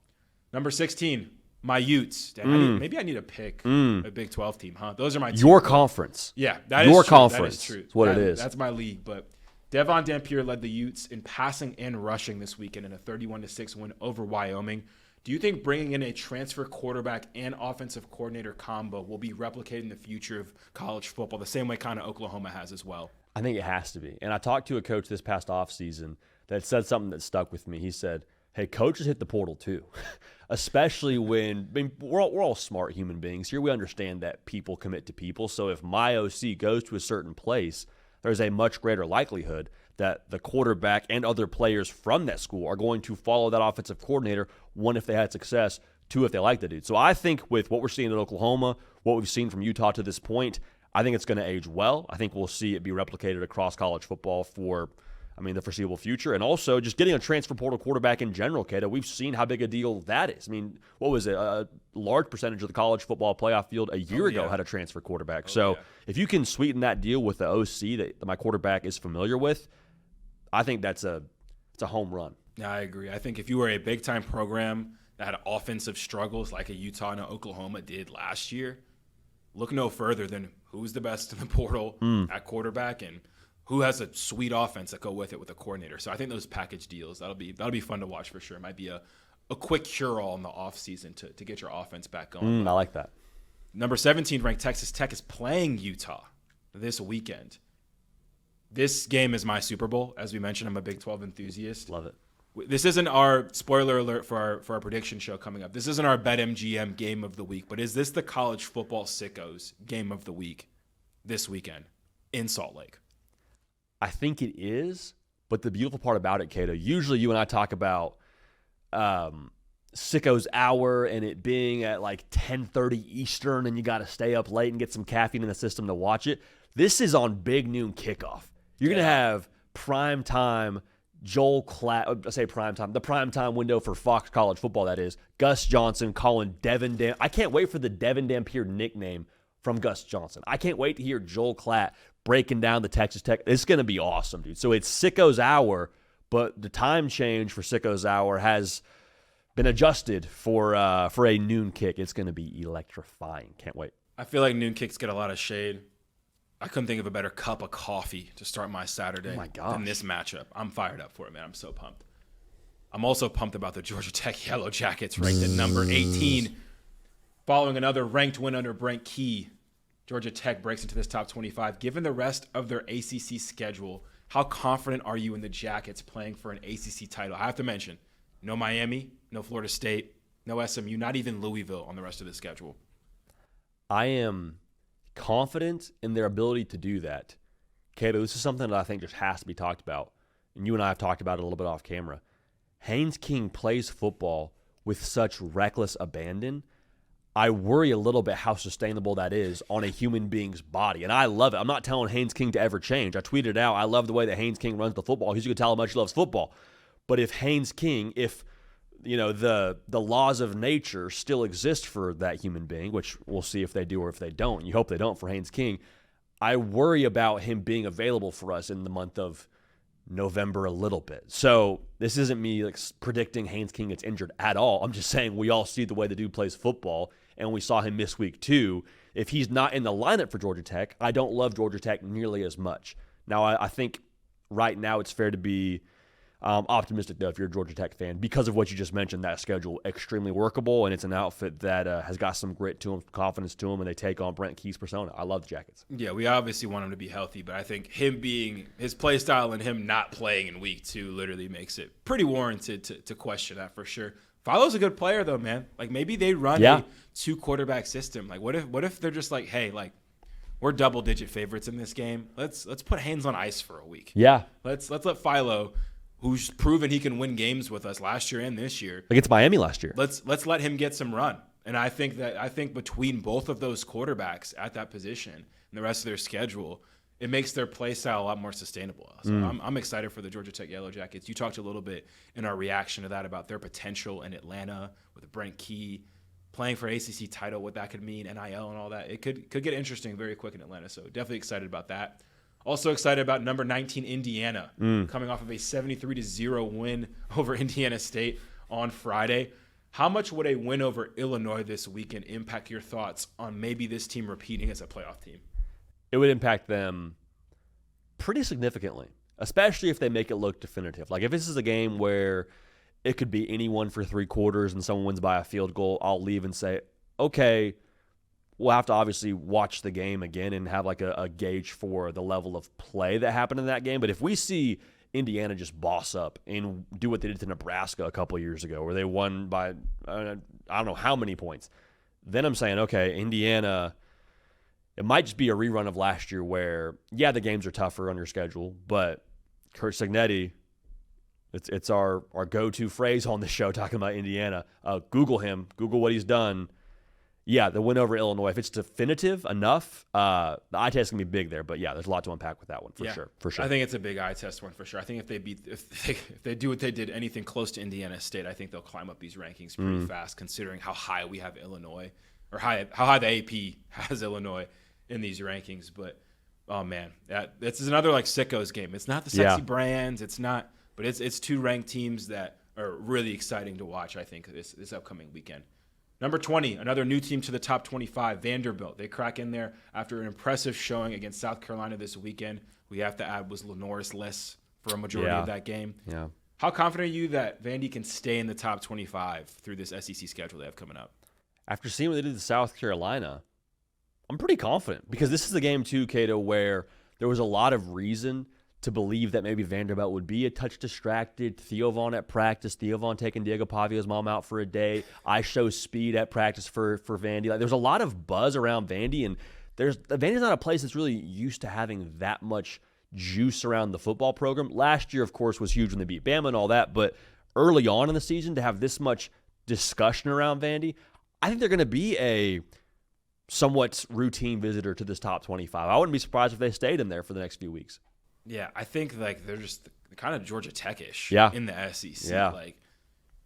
Speaker 2: Number 16, my Utes. Maybe I need to pick a Big 12 team, huh? Those are my teams.
Speaker 1: Your conference.
Speaker 2: Yeah, that
Speaker 1: Your
Speaker 2: is true.
Speaker 1: conference.
Speaker 2: That is true.
Speaker 1: That's what it is.
Speaker 2: That's my league. But Devon Dampier led the Utes in passing and rushing this weekend in a 31-6 win over Wyoming. Do you think bringing in a transfer quarterback and offensive coordinator combo will be replicated in the future of college football the same way kind of Oklahoma has as well?
Speaker 1: I think it has to be. And I talked to a coach this past offseason that said something that stuck with me. He said, hey, coaches hit the portal too, especially when we're all smart human beings here. We understand that people commit to people. So if my OC goes to a certain place, there's a much greater likelihood that the quarterback and other players from that school are going to follow that offensive coordinator, 1, if they had success, 2, if they like the dude. So I think with what we're seeing at Oklahoma, what we've seen from Utah to this point, I think it's going to age well. I think we'll see it be replicated across college football for, the foreseeable future. And also just getting a transfer portal quarterback in general, Cato, we've seen how big a deal that is. What was it? A large percentage of the college football playoff field a year ago had a transfer quarterback. If you can sweeten that deal with the OC that my quarterback is familiar with, I think it's a home run.
Speaker 2: Yeah, I agree. I think if you were a big-time program that had offensive struggles like a Utah and Oklahoma did last year, look no further than who's the best in the portal at quarterback and who has a sweet offense that go with it with a coordinator. So I think those package deals, that'll be fun to watch for sure. It might be a quick cure-all in the offseason to get your offense back going.
Speaker 1: I like that.
Speaker 2: Number 17 ranked Texas Tech is playing Utah this weekend. This game is my Super Bowl. As we mentioned, I'm a Big 12 enthusiast.
Speaker 1: Love it.
Speaker 2: This isn't our spoiler alert for our prediction show coming up. This isn't our BetMGM game of the week, but is this the college football sickos game of the week this weekend in Salt Lake?
Speaker 1: I think it is, but the beautiful part about it, Cato, usually you and I talk about Sicko's Hour and it being at like 10:30 Eastern and you got to stay up late and get some caffeine in the system to watch it. This is on big noon kickoff. You're going to have prime time Joel Klatt, I say prime time, the prime time window for Fox College Football, that is. Gus Johnson calling Devin Dampier. I can't wait for the Devin Dampier nickname from Gus Johnson. I can't wait to hear Joel Klatt breaking down the Texas Tech. It's going to be awesome, dude. So it's Sicko's Hour, but the time change for Sicko's Hour has been adjusted for a noon kick. It's going to be electrifying. Can't wait.
Speaker 2: I feel like noon kicks get a lot of shade. I couldn't think of a better cup of coffee to start my Saturday than this matchup. I'm fired up for it, man. I'm so pumped. I'm also pumped about the Georgia Tech Yellow Jackets ranked at number 18, following another ranked win under Brent Key. Georgia Tech breaks into this top 25. Given the rest of their ACC schedule, how confident are you in the Jackets playing for an ACC title? I have to mention, no Miami, no Florida State, no SMU, not even Louisville on the rest of the schedule.
Speaker 1: I am confident in their ability to do that. Cato, this is something that I think just has to be talked about. And you and I have talked about it a little bit off camera. Haynes King plays football with such reckless abandon. I worry a little bit how sustainable that is on a human being's body. And I love it. I'm not telling Haynes King to ever change. I tweeted out, I love the way that Haynes King runs the football. He's going to tell how much he loves football. But if Haynes King, the laws of nature still exist for that human being, which we'll see if they do or if they don't, and you hope they don't for Haynes King, I worry about him being available for us in the month of November a little bit. So this isn't me predicting Haynes King gets injured at all. I'm just saying we all see the way the dude plays football, and we saw him miss week 2. If he's not in the lineup for Georgia Tech, I don't love Georgia Tech nearly as much. Now, I think right now it's fair to be optimistic, though, if you're a Georgia Tech fan, because of what you just mentioned, that schedule extremely workable, and it's an outfit that has got some grit to them, confidence to them, and they take on Brent Key's persona. I love the Jackets.
Speaker 2: Yeah, we obviously want him to be healthy, but I think him being his play style and him not playing in week 2 literally makes it pretty warranted to question that for sure. Philo's a good player, though, man. Like, maybe they run a 2-quarterback system. Like, what if they're just like, hey, like, we're double-digit favorites in this game. Let's put Haynes on ice for a week.
Speaker 1: Yeah.
Speaker 2: Let's let Philo, who's proven he can win games with us last year and this year.
Speaker 1: Against Miami last year.
Speaker 2: Let's let him get some run. And I think between both of those quarterbacks at that position and the rest of their schedule, it makes their play style a lot more sustainable. So I'm excited for the Georgia Tech Yellow Jackets. You talked a little bit in our reaction to that about their potential in Atlanta with Brent Key playing for ACC title, what that could mean, NIL and all that. It could get interesting very quick in Atlanta. So definitely excited about that. Also excited about number 19 Indiana coming off of a 73-0 win over Indiana State on Friday. How much would a win over Illinois this weekend impact your thoughts on maybe this team repeating as a playoff team?
Speaker 1: It would impact them pretty significantly, especially if they make it look definitive. Like, if this is a game where it could be anyone for 3 quarters and someone wins by a field goal, I'll leave and say, okay, we'll have to obviously watch the game again and have like a gauge for the level of play that happened in that game. But if we see Indiana just boss up and do what they did to Nebraska a couple of years ago, where they won by I don't know how many points, then I'm saying, okay, Indiana, it might just be a rerun of last year where, yeah, the games are tougher on your schedule, but Kurt Cignetti, it's our go-to phrase on this show talking about Indiana. Google him. Google what he's done. Yeah, the win over Illinois, if it's definitive enough, the eye test is going to be big there. But, yeah, there's a lot to unpack with that one for sure.
Speaker 2: I think it's a big eye test one for sure. I think if they do what they did, anything close to Indiana State, I think they'll climb up these rankings pretty fast, considering how high we have Illinois, or how high the AP has Illinois in these rankings. But, oh, man, this is another like sickos game. It's not the sexy brands. It's not – but it's 2 ranked teams that are really exciting to watch, I think, this upcoming weekend. Number 20, another new team to the top 25, Vanderbilt. They crack in there after an impressive showing against South Carolina this weekend. We have to add was Lenoris-less for a majority of that game.
Speaker 1: Yeah.
Speaker 2: How confident are you that Vandy can stay in the top 25 through this SEC schedule they have coming up?
Speaker 1: After seeing what they did to South Carolina, I'm pretty confident, because this is the game too, Cato, where there was a lot of reason to believe that maybe Vanderbilt would be a touch distracted. Theo Vaughn at practice. Theo Vaughn taking Diego Pavio's mom out for a day. I show speed at practice for Vandy. Like, there's a lot of buzz around Vandy, and Vandy's not a place that's really used to having that much juice around the football program. Last year, of course, was huge when they beat Bama and all that, but early on in the season to have this much discussion around Vandy, I think they're going to be a somewhat routine visitor to this top 25. I wouldn't be surprised if they stayed in there for the next few weeks.
Speaker 2: Yeah, I think like they're just kind of Georgia Tech-ish in the SEC.
Speaker 1: Yeah.
Speaker 2: Like,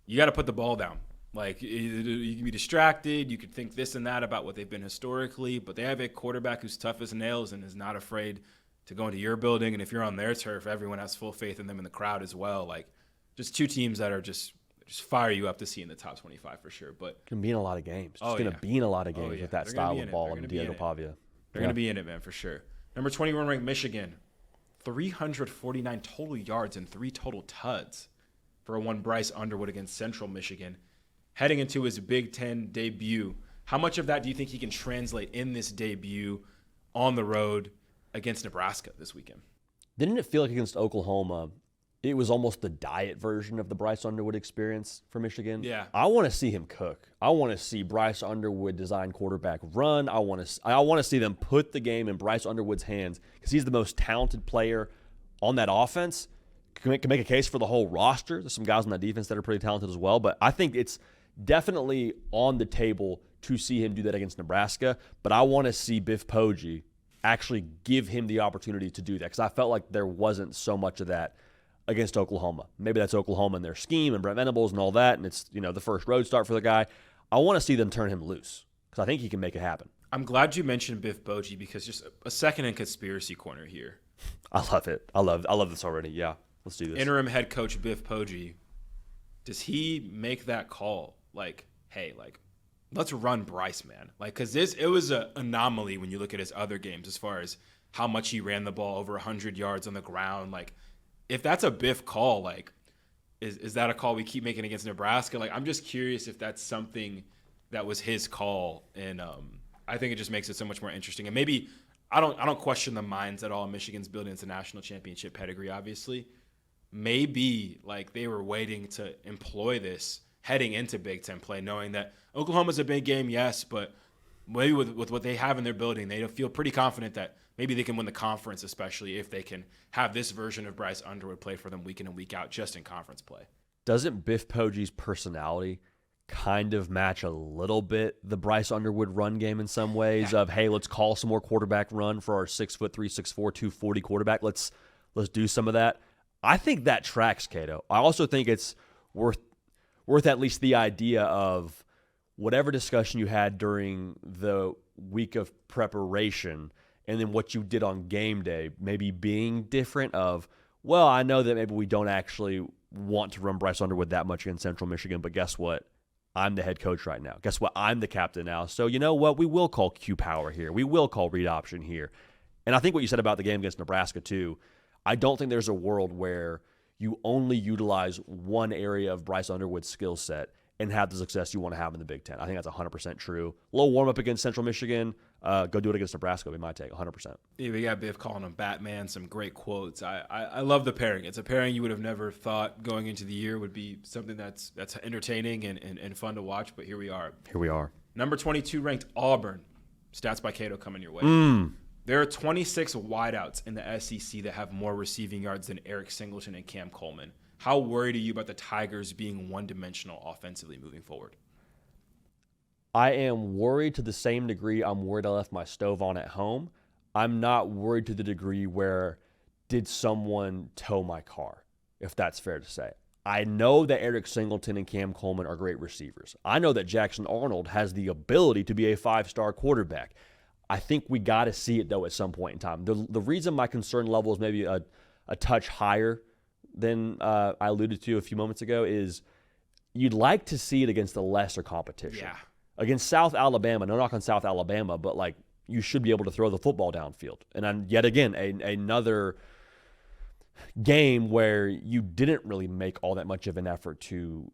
Speaker 2: you got to put the ball down. Like, you can be distracted. You could think this and that about what they've been historically, but they have a quarterback who's tough as nails and is not afraid to go into your building. And if you're on their turf, everyone has full faith in them in the crowd as well. Like, just 2 teams that are just fire you up to see in the top 25 for sure. But
Speaker 1: it's going to be in a lot of games. It's going to be in a lot of games with that style of ball and Diego Pavia.
Speaker 2: They're going to be in it, man, for sure. Number 21 ranked Michigan. 349 total yards and 3 total tuds for a one Bryce Underwood against Central Michigan. Heading into his Big Ten debut, how much of that do you think he can translate in this debut on the road against Nebraska this weekend.
Speaker 1: Didn't it feel like against Oklahoma, it was almost the diet version of the Bryce Underwood experience for Michigan?
Speaker 2: Yeah.
Speaker 1: I want to see him cook. I want to see Bryce Underwood design quarterback run. I want to see them put the game in Bryce Underwood's hands because he's the most talented player on that offense. Can make a case for the whole roster. There's some guys on that defense that are pretty talented as well, but I think it's definitely on the table to see him do that against Nebraska, but I want to see Biff Poggi actually give him the opportunity to do that because I felt like there wasn't so much of that against Oklahoma. Maybe that's Oklahoma and their scheme and Brent Venables and all that, and it's the first road start for the guy. I want to see them turn him loose because I think he can make it happen.
Speaker 2: I'm glad you mentioned Biff Poggi because just a second in conspiracy corner here.
Speaker 1: I love it. I love this already. Yeah, let's do this.
Speaker 2: Interim head coach Biff Poggi, does he make that call? Like, hey, let's run Bryce, man. Because it was an anomaly when you look at his other games as far as how much he ran the ball, over 100 yards on the ground. If that's a Biff call, is that a call we keep making against Nebraska? I'm just curious if that's something that was his call, and I think it just makes it so much more interesting. And maybe I don't question the minds at all. Michigan's building its national championship pedigree, obviously. Maybe they were waiting to employ this heading into Big Ten play, knowing that Oklahoma's a big game, yes, but maybe with what they have in their building, they feel pretty confident that maybe they can win the conference, especially if they can have this version of Bryce Underwood play for them week in and week out just in conference play.
Speaker 1: Doesn't Biff Poggi's personality kind of match a little bit the Bryce Underwood run game in some ways of, hey, let's call some more quarterback run for our 6'3", 6'4", 240 quarterback. Let's do some of that. I think that tracks, Cato. I also think it's worth at least the idea of whatever discussion you had during the week of preparation and then what you did on game day maybe being different of, well, I know that maybe we don't actually want to run Bryce Underwood that much against Central Michigan, but guess what? I'm the head coach right now. Guess what? I'm the captain now. So you know what? We will call Q power here. We will call read option here. And I think what you said about the game against Nebraska too, I don't think there's a world where you only utilize one area of Bryce Underwood's skill set and have the success you want to have in the Big Ten. I think that's 100% true. A little warm-up against Central Michigan. Go do it against Nebraska would be my take, 100%.
Speaker 2: Yeah, we got Biff calling him Batman, some great quotes. I love the pairing. It's a pairing you would have never thought going into the year would be something that's entertaining and fun to watch, but here we are.
Speaker 1: Here we are.
Speaker 2: Number 22 ranked Auburn. Stats by Cato coming your way. There are 26 wideouts in the SEC that have more receiving yards than Eric Singleton and Cam Coleman. How worried are you about the Tigers being one-dimensional offensively moving forward?
Speaker 1: I am worried to the same degree I'm worried I left my stove on at home. I'm not worried to the degree where did someone tow my car, if that's fair to say. I know that Eric Singleton and Cam Coleman are great receivers. I know that Jackson Arnold has the ability to be a five-star quarterback. I think we got to see it, though, at some point in time. The reason my concern level is maybe a touch higher than I alluded to a few moments ago is you'd like to see it against the lesser competition.
Speaker 2: Yeah.
Speaker 1: Against South Alabama, no knock on South Alabama, but you should be able to throw the football downfield. And then yet again, another game where you didn't really make all that much of an effort to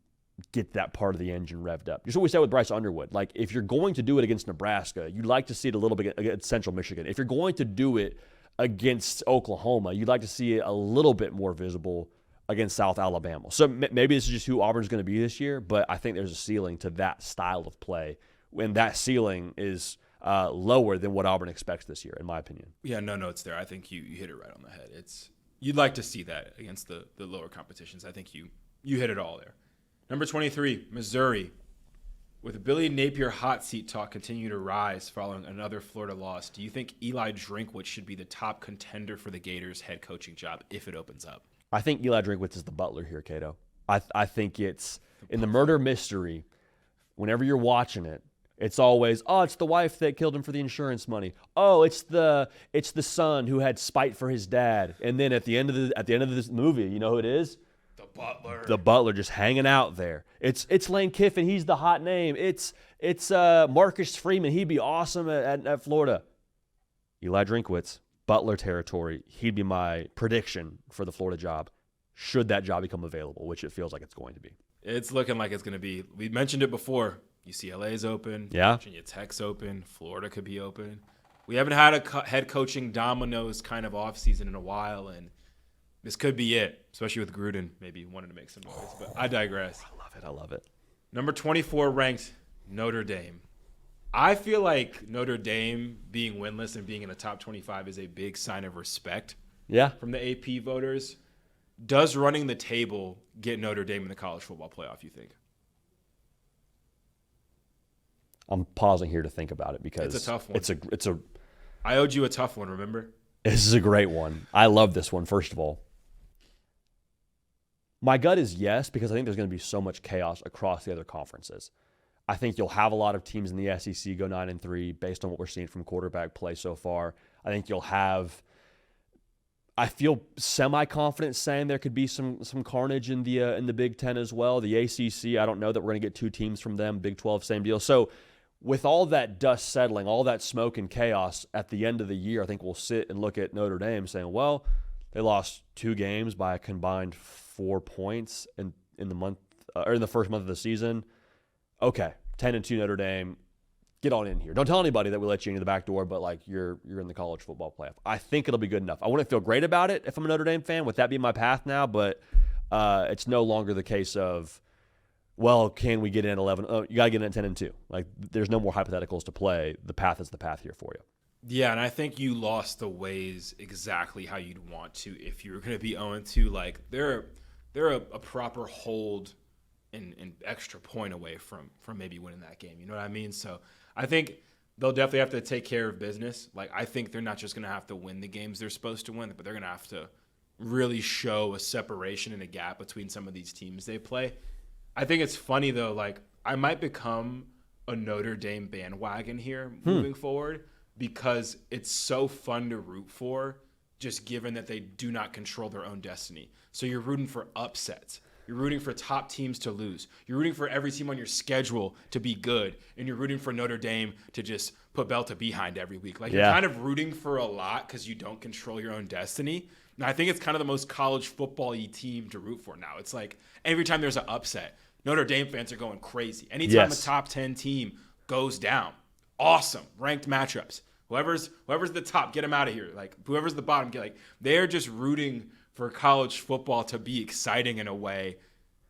Speaker 1: get that part of the engine revved up. Just what we said with Bryce Underwood. If you're going to do it against Nebraska, you'd like to see it a little bit against Central Michigan. If you're going to do it against Oklahoma, you'd like to see it a little bit more visible against South Alabama. So maybe this is just who Auburn's going to be this year, but I think there's a ceiling to that style of play when that ceiling is lower than what Auburn expects this year, in my opinion.
Speaker 2: Yeah, no, it's there. I think you hit it right on the head. You'd like to see that against the lower competitions. I think you hit it all there. Number 23, Missouri. With Billy Napier hot seat talk continue to rise following another Florida loss, do you think Eli Drinkwitz should be the top contender for the Gators' head coaching job if it opens up?
Speaker 1: I think Eli Drinkwitz is the butler here, Cato. I think it's in the murder mystery, whenever you're watching it, it's always, it's the wife that killed him for the insurance money. Oh, it's the son who had spite for his dad. And then at the end of this movie, you know who it is? The butler just hanging out there. It's Lane Kiffin. He's the hot name. It's Marcus Freeman. He'd be awesome at Florida. Eli Drinkwitz, butler territory. He'd be my prediction for the Florida job, should that job become available, which it feels like it's going to be.
Speaker 2: It's looking like it's going to be. We mentioned it before. UCLA is open.
Speaker 1: Yeah.
Speaker 2: Virginia Tech's open. Florida could be open. We haven't had a head coaching dominoes kind of offseason in a while, and this could be it, especially with Gruden maybe wanting to make some noise. But I digress.
Speaker 1: I love it.
Speaker 2: Number 24 ranked Notre Dame. I feel like Notre Dame being winless and being in the top 25 is a big sign of respect from the AP voters. Does running the table get Notre Dame in the college football playoff, you think?
Speaker 1: I'm pausing here to think about it because
Speaker 2: it's a tough one.
Speaker 1: It's a
Speaker 2: I owed you a tough one, remember?
Speaker 1: This is a great one. I love this one, first of all. My gut is yes, because I think there's going to be so much chaos across the other conferences. I think you'll have a lot of teams in the SEC go 9-3 based on what we're seeing from quarterback play so far. I think you'll have – I feel semi-confident saying there could be some carnage in the Big Ten as well. The ACC, I don't know that we're going to get two teams from them. Big 12, same deal. So with all that dust settling, all that smoke and chaos at the end of the year, I think we'll sit and look at Notre Dame saying, well, they lost 2 games by a combined 4 points in the month or in the first month of the season. Okay, 10-2 Notre Dame. Get on in here. Don't tell anybody that we let you into the back door, but like you're in the college football playoff. I think it'll be good enough. I wouldn't feel great about it if I'm a Notre Dame fan. Would that be my path now? But it's no longer the case of, well, can we get in 11? Oh, you got to get in at 10-2. Like there's no more hypotheticals to play. The path is the path here for you.
Speaker 2: Yeah, and I think you lost the ways exactly how you'd want to if you were going to be 0-2. Like they're a proper hold and extra point away from maybe winning that game. You know what I mean? So I think they'll definitely have to take care of business. Like I think they're not just going to have to win the games they're supposed to win, but they're going to have to really show a separation and a gap between some of these teams they play. I think it's funny though. Like I might become a Notre Dame bandwagon here moving forward, because it's so fun to root for, just given that they do not control their own destiny. So you're rooting for upsets. You're rooting for top teams to lose. You're rooting for every team on your schedule to be good. And you're rooting for Notre Dame to just put belt behind every week. Like you're kind of rooting for a lot because you don't control your own destiny. And I think it's kind of the most college football-y team to root for now. It's like every time there's an upset, Notre Dame fans are going crazy. Anytime a top 10 team goes down, awesome ranked matchups. Whoever's the top, get them out of here. Like whoever's the bottom, they're just rooting for college football to be exciting in a way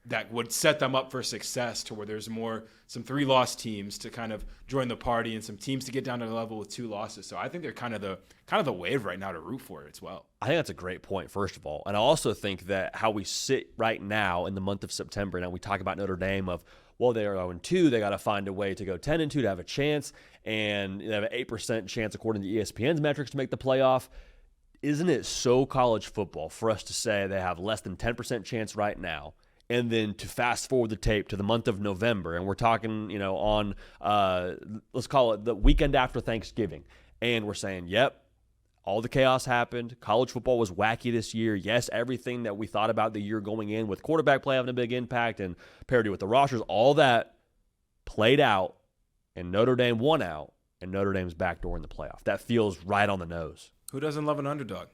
Speaker 2: that would set them up for success, to where there's some 3-loss teams to kind of join the party and some teams to get down to the level with 2 losses. So I think they're kind of the wave right now to root for it as well.
Speaker 1: I think that's a great point, first of all. And I also think that how we sit right now in the month of September, now we talk about Notre Dame of, well, they are 0-2. They got to find a way to go 10-2 to have a chance. And they have an 8% chance, according to ESPN's metrics, to make the playoff. Isn't it so college football for us to say they have less than 10% chance right now, and then to fast forward the tape to the month of November, and we're talking, on, let's call it the weekend after Thanksgiving, and we're saying, yep, all the chaos happened. College football was wacky this year. Yes, everything that we thought about the year going in with quarterback play having a big impact and parity with the rosters, all that played out, and Notre Dame won out, and Notre Dame's backdoor in the playoff. That feels right on the nose.
Speaker 2: Who doesn't love an underdog?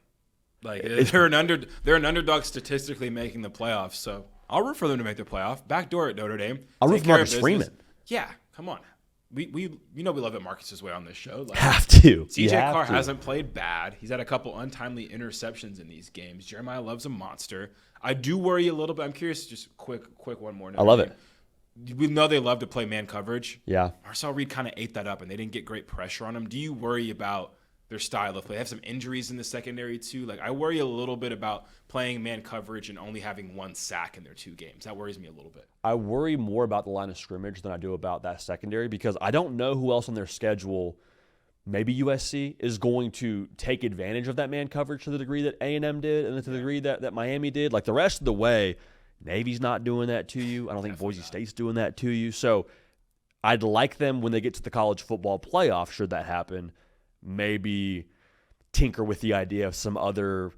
Speaker 2: Like they're an underdog statistically making the playoffs. So I'll root for them to make the playoff. Backdoor at Notre Dame.
Speaker 1: I'll root for Marcus Freeman.
Speaker 2: Yeah, come on. We love it Marcus's way on this show. Like,
Speaker 1: have to.
Speaker 2: CJ Carr hasn't played bad. He's had a couple untimely interceptions in these games. Jeremiah Love's a monster. I do worry a little bit. I'm curious. Just quick one more.
Speaker 1: I love it.
Speaker 2: We know they love to play man coverage.
Speaker 1: Yeah.
Speaker 2: Marcel Reed kind of ate that up, and they didn't get great pressure on him. Do you worry about their style of play? They have some injuries in the secondary too. Like I worry a little bit about playing man coverage and only having 1 sack in their 2 games. That worries me a little bit.
Speaker 1: I worry more about the line of scrimmage than I do about that secondary, because I don't know who else on their schedule, maybe USC, is going to take advantage of that man coverage to the degree that A&M did and to the degree that Miami did. Like the rest of the way, Navy's not doing that to you. I don't think Boise State's doing that to you. So I'd like them when they get to the college football playoff, should that happen, maybe tinker with the idea of some other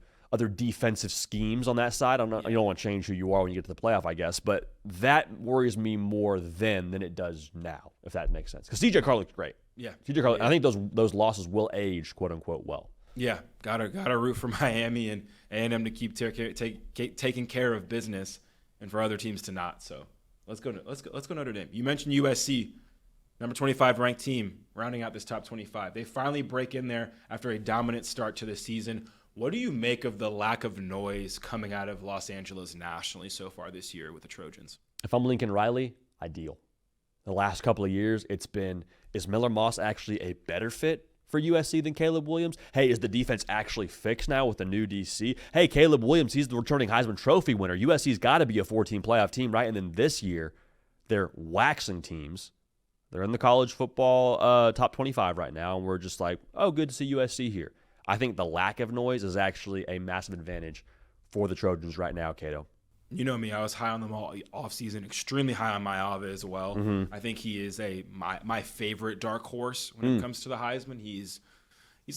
Speaker 1: defensive schemes on that side. You don't want to change who you are when you get to the playoff, I guess, but that worries me more then than it does now, if that makes sense. Because CJ Carr looked great.
Speaker 2: Yeah,
Speaker 1: CJ Carr. Yeah. I think those losses will age, quote unquote, well.
Speaker 2: Yeah, gotta root for Miami and A&M to keep taking care of business, and for other teams to not. So let's go Notre Dame. You mentioned USC. Number 25 ranked team, rounding out this top 25. They finally break in there after a dominant start to the season. What do you make of the lack of noise coming out of Los Angeles nationally so far this year with the Trojans?
Speaker 1: If I'm Lincoln Riley, ideal. The last couple of years, it's been, is Miller Moss actually a better fit for USC than Caleb Williams? Hey, is the defense actually fixed now with the new DC? Hey, Caleb Williams, he's the returning Heisman Trophy winner. USC's got to be a 14 playoff team, right? And then this year, they're waxing teams. They're in the college football top 25 right now, and we're just like, oh, good to see USC here. I think the lack of noise is actually a massive advantage for the Trojans right now, Cato.
Speaker 2: You know me, I was high on them all offseason, extremely high on Maave as well. Mm-hmm. I think he is my favorite dark horse when it comes to the Heisman. He's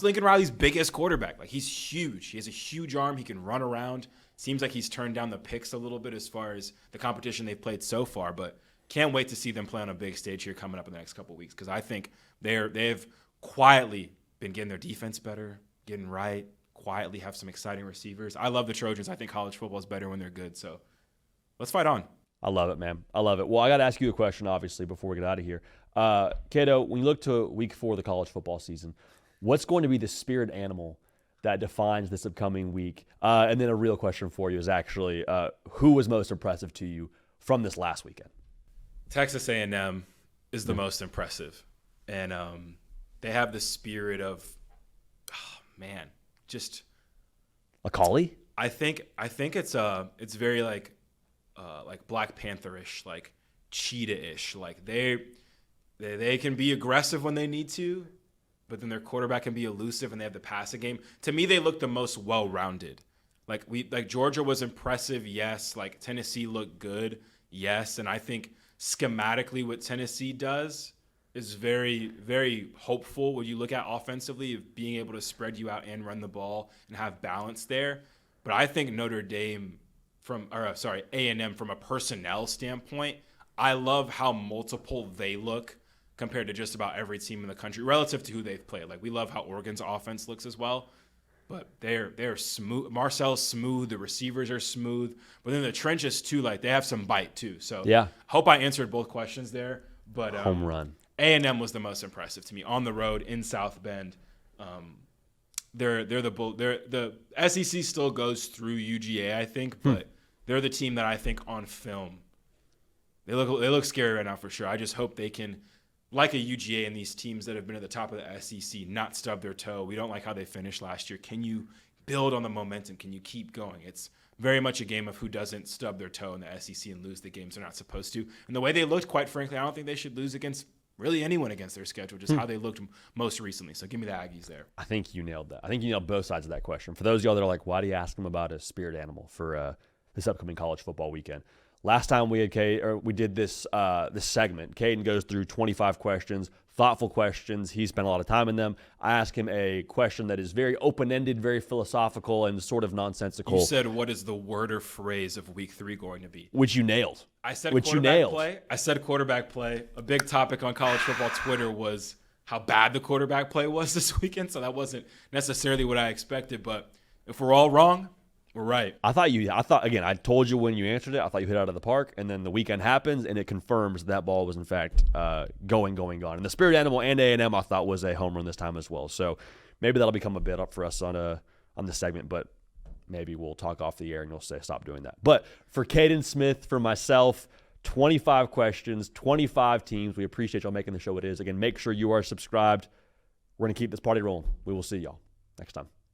Speaker 2: Lincoln Riley's biggest quarterback. Like, he's huge. He has a huge arm. He can run around. Seems like he's turned down the picks a little bit as far as the competition they've played so far, but can't wait to see them play on a big stage here coming up in the next couple of weeks, because I think they've quietly been getting their defense better, getting right, quietly have some exciting receivers. I love the Trojans. I think college football is better when they're good. So let's fight on.
Speaker 1: I love it, man. I love it. Well, I got to ask you a question, obviously, before we get out of here. Cato, when you look to week 4 of the college football season, what's going to be the spirit animal that defines this upcoming week? And then a real question for you is actually, who was most impressive to you from this last weekend?
Speaker 2: Texas A&M is the most impressive. And they have the spirit of, just
Speaker 1: a collie.
Speaker 2: I think it's very like Black Panther-ish, like cheetah-ish. Like they can be aggressive when they need to, but then their quarterback can be elusive and they have the passing game. To me, they look the most well-rounded. Like Georgia was impressive, yes. Like Tennessee looked good, yes. And I think schematically what Tennessee does is very, very hopeful when you look at offensively of being able to spread you out and run the ball and have balance there. But I think Notre Dame A&M from a personnel standpoint, I love how multiple they look compared to just about every team in the country relative to who they've played. Like, we love how Oregon's offense looks as well, but they're smooth. Marcel's smooth. The receivers are smooth. But then the trenches too, like, they have some bite too. So yeah, hope I answered both questions there. But
Speaker 1: home run.
Speaker 2: A&M was the most impressive to me on the road in South Bend. The SEC still goes through UGA, I think, but they're the team that I think on film they look scary right now for sure. I just hope they can, like a UGA and these teams that have been at the top of the SEC, not stub their toe. We don't like how they finished last year. Can you build on the momentum? Can you keep going? It's very much a game of who doesn't stub their toe in the SEC and lose the games they're not supposed to. And the way they looked, quite frankly, I don't think they should lose against really anyone against their schedule, just how they looked most recently. So give me the Aggies there.
Speaker 1: I think you nailed that. I think you nailed both sides of that question. For those of y'all that are like, why do you ask them about a spirit animal for this upcoming college football weekend? Last time we did this segment, Caden goes through 25 questions, thoughtful questions. He spent a lot of time in them. I asked him a question that is very open-ended, very philosophical, and sort of nonsensical.
Speaker 2: You said, what is the word or phrase of week 3 going to be?
Speaker 1: Which you nailed.
Speaker 2: I said quarterback play. I said quarterback play. A big topic on college football Twitter was how bad the quarterback play was this weekend, so that wasn't necessarily what I expected. But if we're all wrong, we're right.
Speaker 1: I told you when you answered it, I thought you hit it out of the park, and then the weekend happens, and it confirms that ball was, in fact, going. And the spirit animal and A&M, I thought, was a home run this time as well. So maybe that'll become a bit up for us on the segment, but maybe we'll talk off the air and you'll say stop doing that. But for Caden Smith, for myself, 25 questions, 25 teams. We appreciate y'all making the show what it is. Again, make sure you are subscribed. We're going to keep this party rolling. We will see y'all next time.